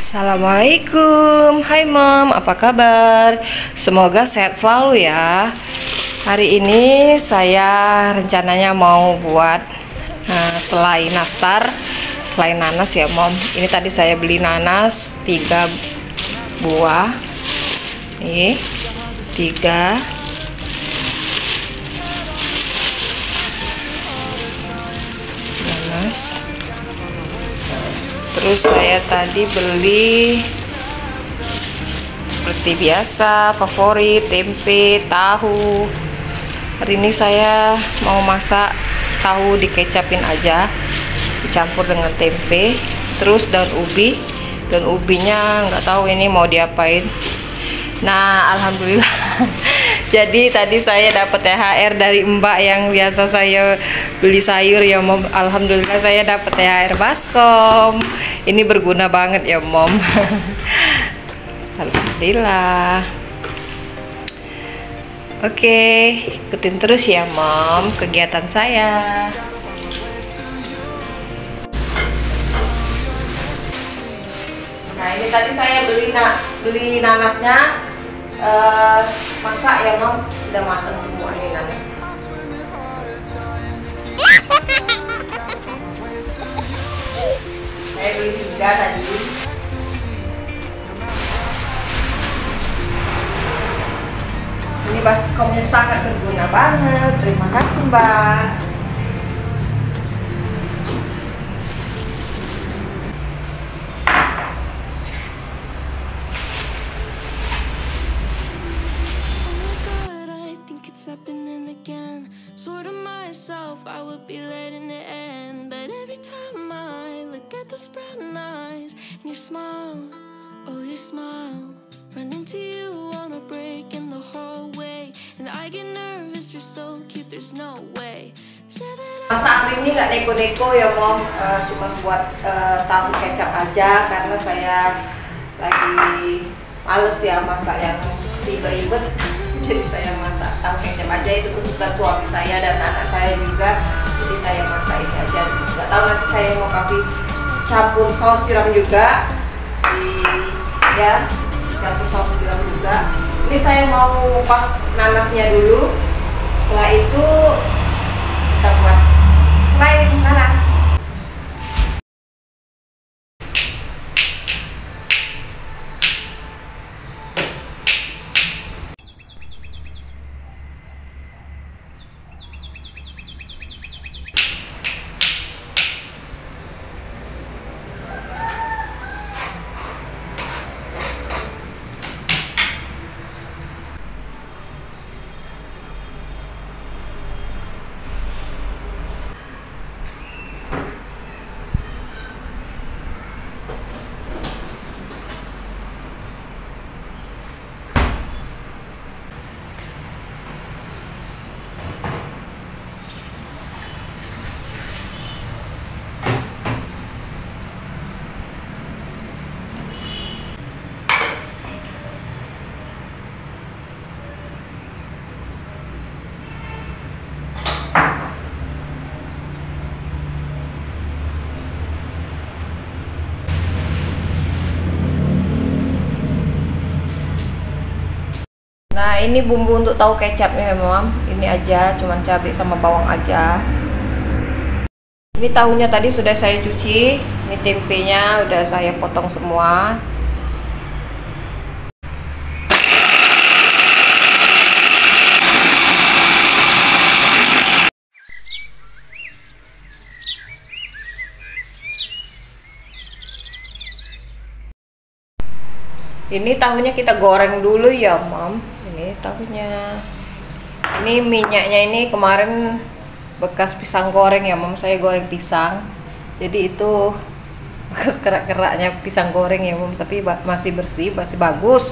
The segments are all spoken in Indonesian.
Assalamualaikum, hai Mom, apa kabar? Semoga sehat selalu ya. Hari ini saya rencananya mau buat selai nastar, selai nanas ya Mom. Ini tadi saya beli nanas 3 buah. Nih, 3. Nanas. Terus saya tadi beli seperti biasa favorit tempe, tahu. Hari ini saya mau masak tahu dikecapin aja, dicampur dengan tempe. Terus daun ubi, daun ubinya nggak tahu ini mau diapain. Nah, alhamdulillah. Jadi tadi saya dapat THR dari Mbak yang biasa saya beli sayur ya Mom. Alhamdulillah saya dapat THR Baskom. Ini berguna banget ya Mom. Alhamdulillah. Oke, ikutin terus ya Mom kegiatan saya. Nah, ini tadi saya beli nanasnya, masak ya Mom, udah matang semua ini nanas. Saya beli 3 tadi. Ini baskomnya sangat berguna banget. Terima kasih Mbak. Happening again, sort of myself, I would be late in the end. But every time I look at those brown eyes and your smile, oh your smile, run into you on a break in the hallway, and I get nervous, you're so cute, there's no way. Masak hari ini nggak neko-neko ya Mom, cuma buat tahu kecap aja karena saya lagi males ya masak yang ribet-ribet. Jadi saya masak tahu kecap aja, itu kesukaan suami saya dan anak saya juga. Jadi saya masak itu aja. Nggak tahu nanti saya mau kasih campur saus tiram juga, campur saus tiram juga. Ini saya mau kupas nanasnya dulu. Setelah itu kita buat selai nanas. Nah, ini bumbu untuk tahu kecapnya ya Mom. Ini aja, cuman cabai sama bawang aja. Ini tahunya tadi sudah saya cuci. Ini tempenya udah saya potong semua. Ini tahunya kita goreng dulu ya Mom. Ini tahunya. Ini minyaknya ini kemarin bekas pisang goreng ya Mom. Saya goreng pisang. Jadi itu bekas kerak-keraknya pisang goreng ya Mom. Tapi masih bersih, masih bagus.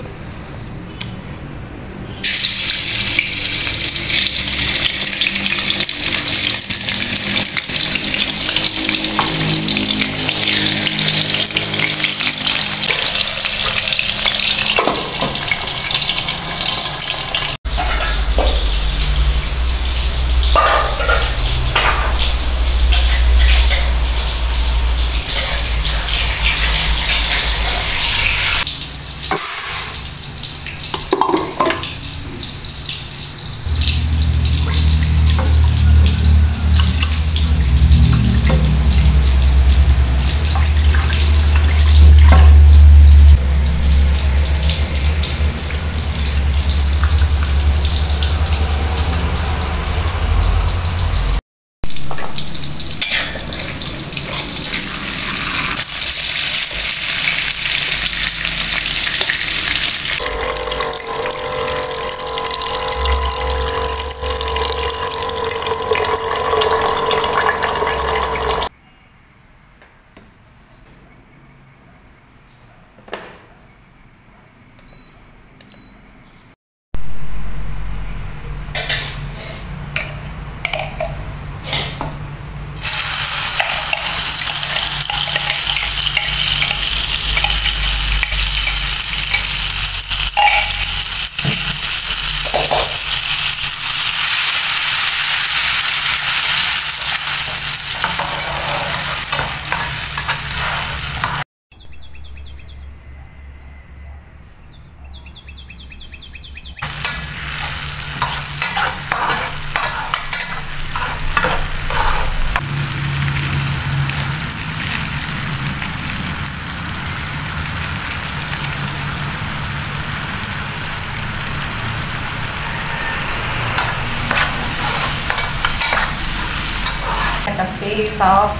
beli saus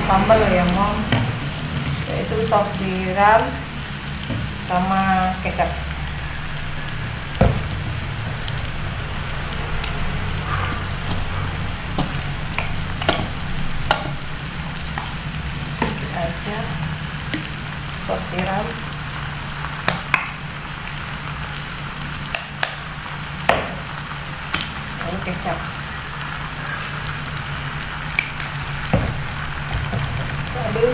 sambal ya Mom, yaitu saus tiram sama kecap. Aja saus tiram, lalu kecap. Lalu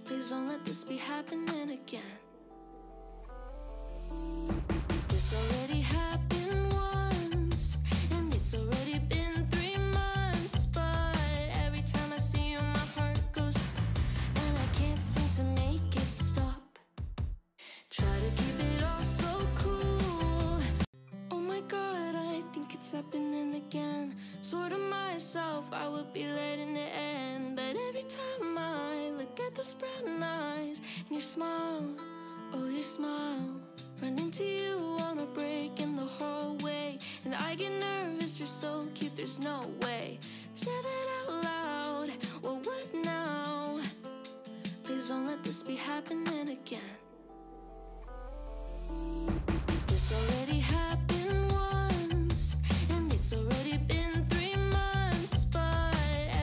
please don't let this be happening again. This already happened once, and it's already been 3 months. But every time I see you, my heart goes, and I can't seem to make it stop. Try to keep it all so cool. Oh my God, I think it's happening again. Sort of myself, I would be letting it end, but every time I look at those brown eyes and your smile, oh your smile, run into you on a break in the hallway, and I get nervous, you're so cute, there's no way. Say that out loud, well what now? Please don't let this be happening again. This already happened once, and it's already been 3 months. But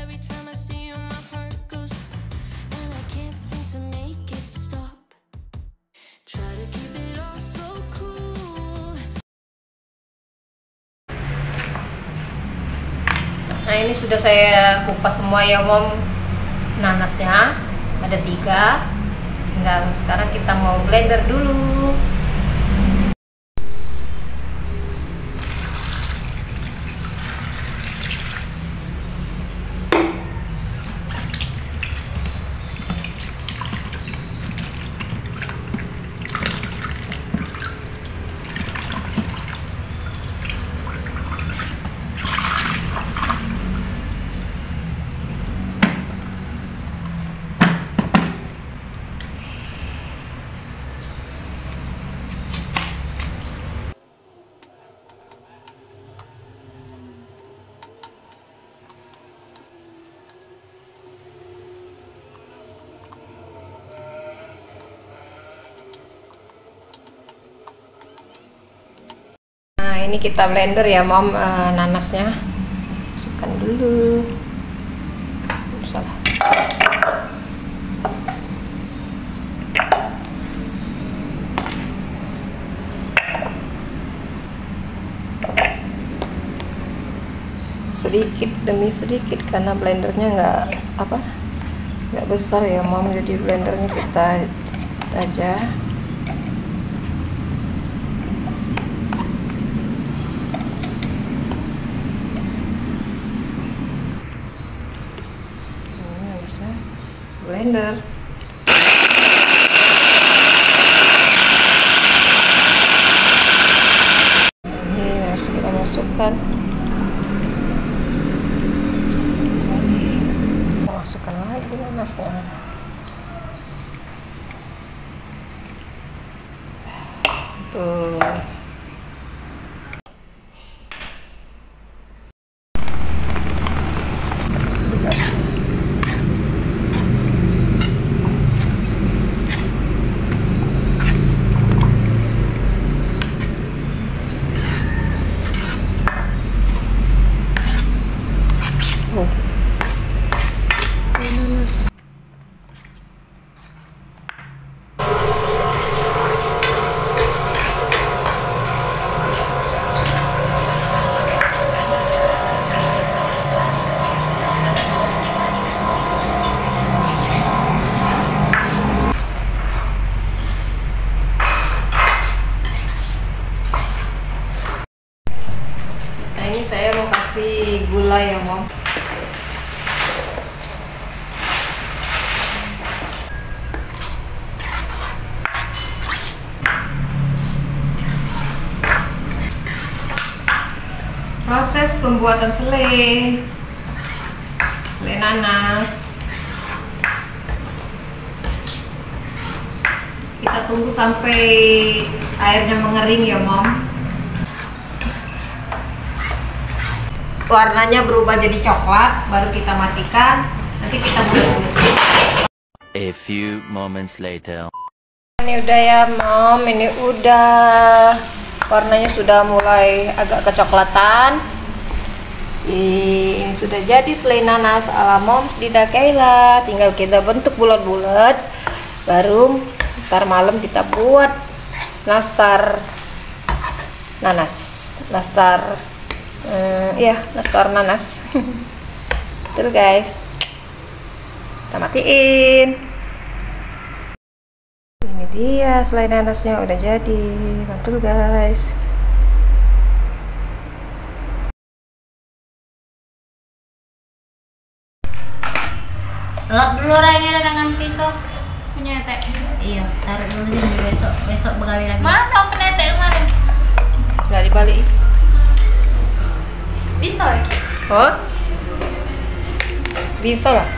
every time I see you, my heart goes, and I can't seem to make it stop. Try to keep it all so cool. Nah, ini sudah saya kupas semua ya Mom, nanasnya ada 3. Tinggal sekarang kita mau blender dulu. Nah, ini kita blender ya Mom, nanasnya. Masukkan dulu. Salah. Sedikit demi sedikit karena blendernya nggak besar ya Mom, jadi blendernya kita aja. Blender. Ini kan. Masukkan lagi nanasnya. Tuh. Ini saya mau kasih gula ya, Mom. Proses pembuatan selai nanas. Kita tunggu sampai airnya mengering ya, Mom. Warnanya berubah jadi coklat, baru kita matikan. Nanti kita bulat-bulat. A few moments later. Ini udah ya, Mom. Ini udah warnanya sudah mulai agak kecoklatan. Ini sudah jadi selai nanas ala Moms Dida Kayla. Tinggal kita bentuk bulat-bulat. Baru ntar malam kita buat nastar nanas. Nastar nanas. Betul guys. Kita matiin. Ini dia selai nanasnya udah jadi. Mantul guys. Lap dulu orangnya dengan pisau punya teh. Iya, taruh dulu sini, besok begawi lagi. Mana punya teh kemarin? Dari Bali. Pisau ya? Oh? Bisa lah.